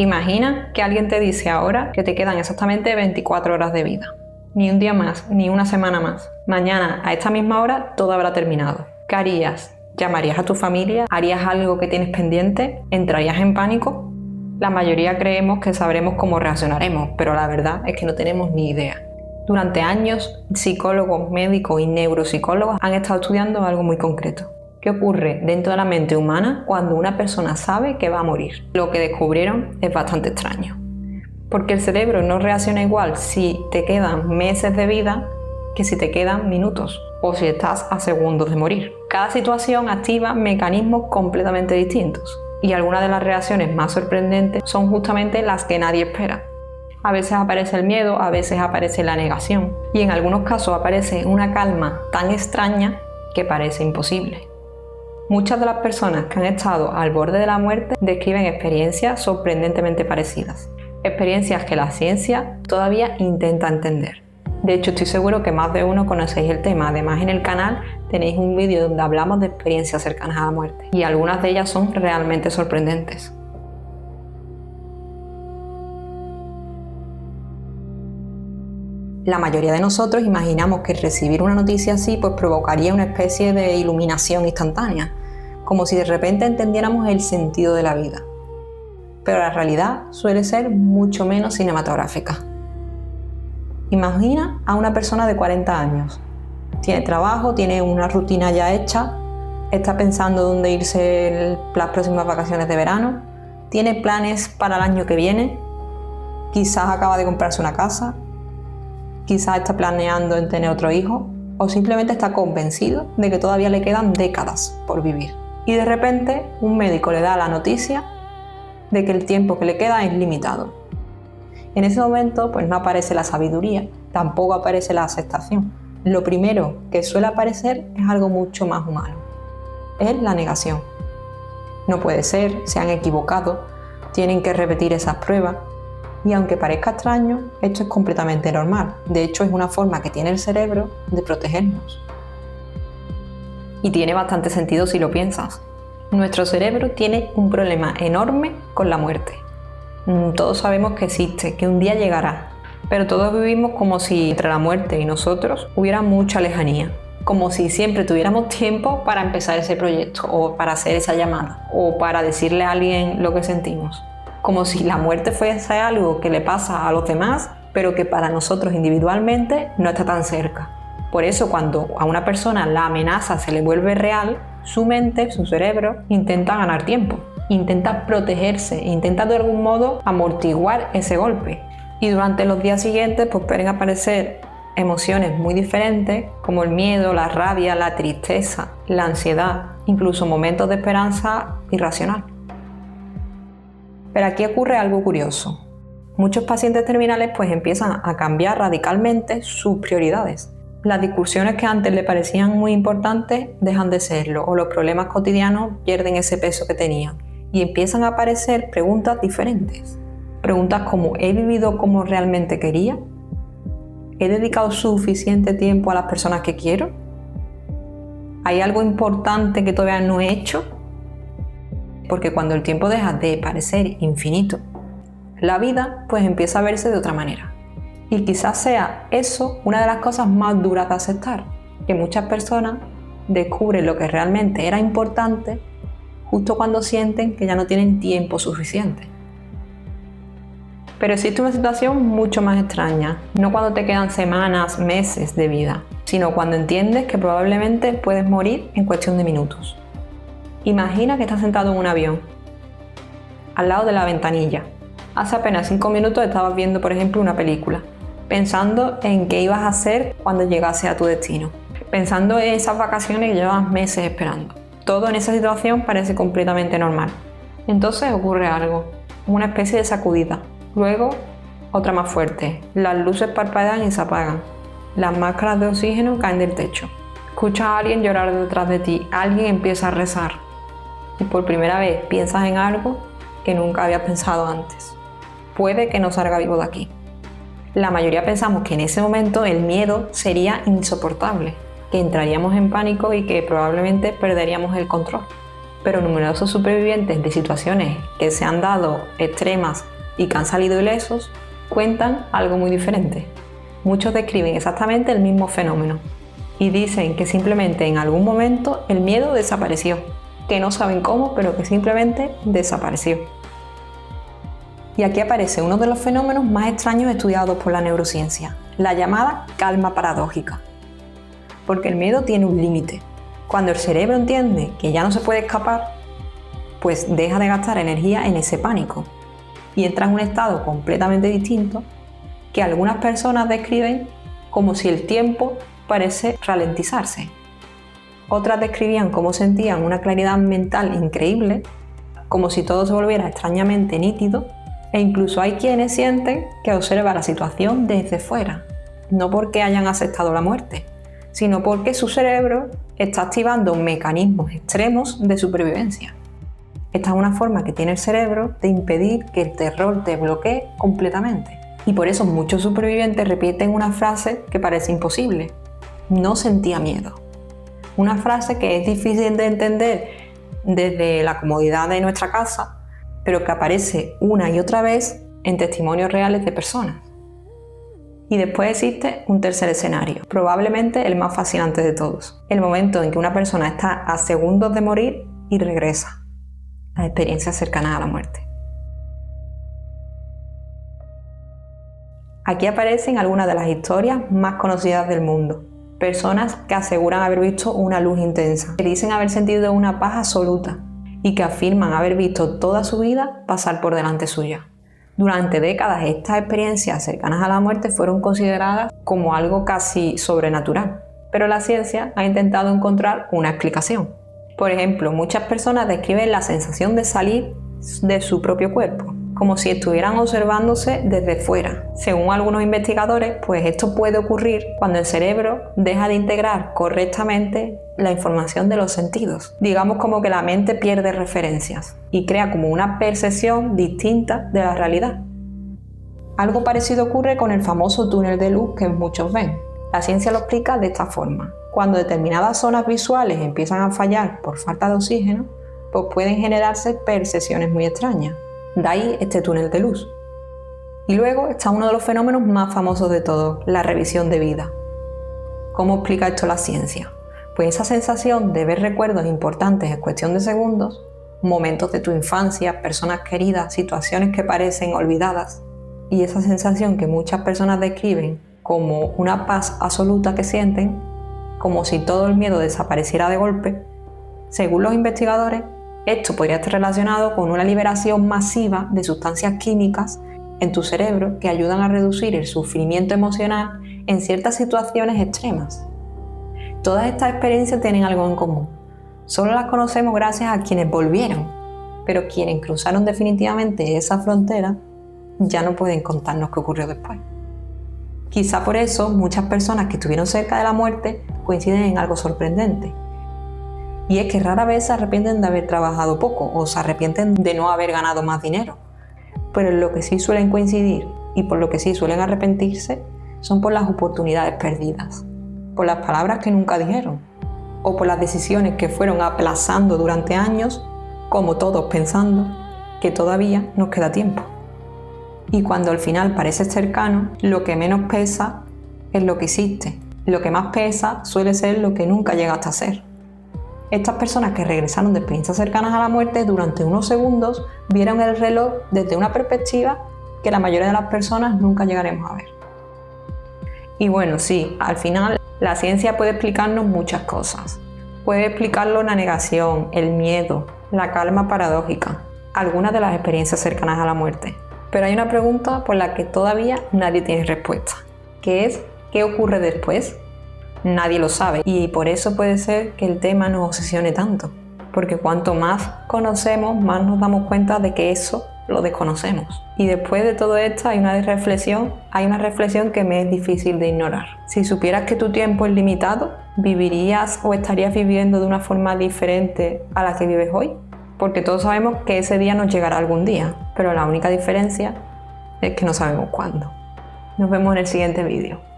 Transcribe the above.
Imagina que alguien te dice ahora que te quedan exactamente 24 horas de vida. Ni un día más, ni una semana más. Mañana, a esta misma hora, todo habrá terminado. ¿Qué harías? ¿Llamarías a tu familia? ¿Harías algo que tienes pendiente? ¿Entrarías en pánico? La mayoría creemos que sabremos cómo reaccionaremos, pero la verdad es que no tenemos ni idea. Durante años, psicólogos, médicos y neuropsicólogos han estado estudiando algo muy concreto. ¿Qué ocurre dentro de la mente humana cuando una persona sabe que va a morir? Lo que descubrieron es bastante extraño. Porque el cerebro no reacciona igual si te quedan meses de vida que si te quedan minutos o si estás a segundos de morir. Cada situación activa mecanismos completamente distintos y algunas de las reacciones más sorprendentes son justamente las que nadie espera. A veces aparece el miedo, a veces aparece la negación y en algunos casos aparece una calma tan extraña que parece imposible. Muchas de las personas que han estado al borde de la muerte describen experiencias sorprendentemente parecidas. Experiencias que la ciencia todavía intenta entender. De hecho, estoy seguro que más de uno conocéis el tema. Además, en el canal tenéis un vídeo donde hablamos de experiencias cercanas a la muerte. Y algunas de ellas son realmente sorprendentes. La mayoría de nosotros imaginamos que recibir una noticia así pues provocaría una especie de iluminación instantánea, como si de repente entendiéramos el sentido de la vida. Pero la realidad suele ser mucho menos cinematográfica. Imagina a una persona de 40 años. Tiene trabajo, tiene una rutina ya hecha, está pensando dónde irse las próximas vacaciones de verano, tiene planes para el año que viene, quizás acaba de comprarse una casa, quizás está planeando en tener otro hijo o simplemente está convencido de que todavía le quedan décadas por vivir. Y de repente un médico le da la noticia de que el tiempo que le queda es limitado. En ese momento pues no aparece la sabiduría, tampoco aparece la aceptación. Lo primero que suele aparecer es algo mucho más humano. Es la negación. No puede ser, se han equivocado, tienen que repetir esas pruebas. Y aunque parezca extraño, esto es completamente normal. De hecho, es una forma que tiene el cerebro de protegernos. Y tiene bastante sentido si lo piensas. Nuestro cerebro tiene un problema enorme con la muerte. Todos sabemos que existe, que un día llegará, pero todos vivimos como si entre la muerte y nosotros hubiera mucha lejanía. Como si siempre tuviéramos tiempo para empezar ese proyecto, o para hacer esa llamada, o para decirle a alguien lo que sentimos. Como si la muerte fuese algo que le pasa a los demás, pero que para nosotros individualmente no está tan cerca. Por eso cuando a una persona la amenaza se le vuelve real, su mente, su cerebro, intenta ganar tiempo, intenta protegerse, intenta de algún modo amortiguar ese golpe. Y durante los días siguientes pues pueden aparecer emociones muy diferentes como el miedo, la rabia, la tristeza, la ansiedad, incluso momentos de esperanza irracional. Pero aquí ocurre algo curioso. Muchos pacientes terminales pues empiezan a cambiar radicalmente sus prioridades. Las discusiones que antes le parecían muy importantes dejan de serlo, o los problemas cotidianos pierden ese peso que tenían y empiezan a aparecer preguntas diferentes. Preguntas como ¿he vivido como realmente quería? ¿He dedicado suficiente tiempo a las personas que quiero? ¿Hay algo importante que todavía no he hecho? Porque cuando el tiempo deja de parecer infinito, la vida pues empieza a verse de otra manera. Y quizás sea eso una de las cosas más duras de aceptar, que muchas personas descubren lo que realmente era importante justo cuando sienten que ya no tienen tiempo suficiente. Pero existe una situación mucho más extraña, no cuando te quedan semanas, meses de vida, sino cuando entiendes que probablemente puedes morir en cuestión de minutos. Imagina que estás sentado en un avión, al lado de la ventanilla. Hace apenas 5 minutos estabas viendo, por ejemplo, una película, pensando en qué ibas a hacer cuando llegase a tu destino, pensando en esas vacaciones que llevabas meses esperando. Todo en esa situación parece completamente normal. Entonces ocurre algo, una especie de sacudida. Luego, otra más fuerte. Las luces parpadean y se apagan. Las máscaras de oxígeno caen del techo. Escuchas a alguien llorar detrás de ti. Alguien empieza a rezar. Y por primera vez piensas en algo que nunca habías pensado antes. Puede que no salga vivo de aquí. La mayoría pensamos que en ese momento el miedo sería insoportable, que entraríamos en pánico y que probablemente perderíamos el control. pero numerosos supervivientes de situaciones que se han dado extremas y que han salido ilesos cuentan algo muy diferente. Muchos describen exactamente el mismo fenómeno y dicen que simplemente en algún momento el miedo desapareció, que no saben cómo, pero que simplemente desapareció. Y aquí aparece uno de los fenómenos más extraños estudiados por la neurociencia, la llamada calma paradójica. Porque el miedo tiene un límite. Cuando el cerebro entiende que ya no se puede escapar, pues deja de gastar energía en ese pánico y entra en un estado completamente distinto que algunas personas describen como si el tiempo parece ralentizarse. Otras describían cómo sentían una claridad mental increíble, como si todo se volviera extrañamente nítido, e incluso hay quienes sienten que observan la situación desde fuera, no porque hayan aceptado la muerte, sino porque su cerebro está activando mecanismos extremos de supervivencia. Esta es una forma que tiene el cerebro de impedir que el terror te bloquee completamente. Y por eso muchos supervivientes repiten una frase que parece imposible: no sentía miedo. Una frase que es difícil de entender desde la comodidad de nuestra casa, pero que aparece una y otra vez en testimonios reales de personas. Y después existe un tercer escenario, probablemente el más fascinante de todos: el momento en que una persona está a segundos de morir y regresa. Las experiencias cercanas a la muerte. Aquí aparecen algunas de las historias más conocidas del mundo. Personas que aseguran haber visto una luz intensa, que dicen haber sentido una paz absoluta y que afirman haber visto toda su vida pasar por delante suya. Durante décadas estas experiencias cercanas a la muerte fueron consideradas como algo casi sobrenatural, pero la ciencia ha intentado encontrar una explicación. Por ejemplo, muchas personas describen la sensación de salir de su propio cuerpo, como si estuvieran observándose desde fuera. Según algunos investigadores, pues esto puede ocurrir cuando el cerebro deja de integrar correctamente la información de los sentidos. Digamos como que la mente pierde referencias y crea como una percepción distinta de la realidad. Algo parecido ocurre con el famoso túnel de luz que muchos ven. La ciencia lo explica de esta forma: cuando determinadas zonas visuales empiezan a fallar por falta de oxígeno, pues pueden generarse percepciones muy extrañas. De ahí este túnel de luz. Y luego está uno de los fenómenos más famosos de todos, la revisión de vida. ¿Cómo explica esto la ciencia? Pues esa sensación de ver recuerdos importantes en cuestión de segundos, momentos de tu infancia, personas queridas, situaciones que parecen olvidadas, y esa sensación que muchas personas describen como una paz absoluta que sienten, como si todo el miedo desapareciera de golpe. Según los investigadores, esto podría estar relacionado con una liberación masiva de sustancias químicas en tu cerebro que ayudan a reducir el sufrimiento emocional en ciertas situaciones extremas. Todas estas experiencias tienen algo en común. Solo las conocemos gracias a quienes volvieron, pero quienes cruzaron definitivamente esa frontera ya no pueden contarnos qué ocurrió después. Quizá por eso muchas personas que estuvieron cerca de la muerte coinciden en algo sorprendente. Y es que rara vez se arrepienten de haber trabajado poco o se arrepienten de no haber ganado más dinero. Pero en lo que sí suelen coincidir y por lo que sí suelen arrepentirse son por las oportunidades perdidas, por las palabras que nunca dijeron o por las decisiones que fueron aplazando durante años, como todos pensando que todavía nos queda tiempo. Y cuando al final parece cercano, lo que menos pesa es lo que hiciste. Lo que más pesa suele ser lo que nunca llegaste a ser. Estas personas que regresaron de experiencias cercanas a la muerte durante unos segundos vieron el reloj desde una perspectiva que la mayoría de las personas nunca llegaremos a ver. Y bueno, sí, al final la ciencia puede explicarnos muchas cosas. Puede explicarlo la negación, el miedo, la calma paradójica, algunas de las experiencias cercanas a la muerte. Pero hay una pregunta por la que todavía nadie tiene respuesta, que es ¿qué ocurre después? Nadie lo sabe y por eso puede ser que el tema nos obsesione tanto, porque cuanto más conocemos, más nos damos cuenta de que eso lo desconocemos. Y después de todo esto hay una reflexión que me es difícil de ignorar. Si supieras que tu tiempo es limitado, ¿vivirías o estarías viviendo de una forma diferente a la que vives hoy? Porque todos sabemos que ese día nos llegará algún día, pero la única diferencia es que no sabemos cuándo. Nos vemos en el siguiente vídeo.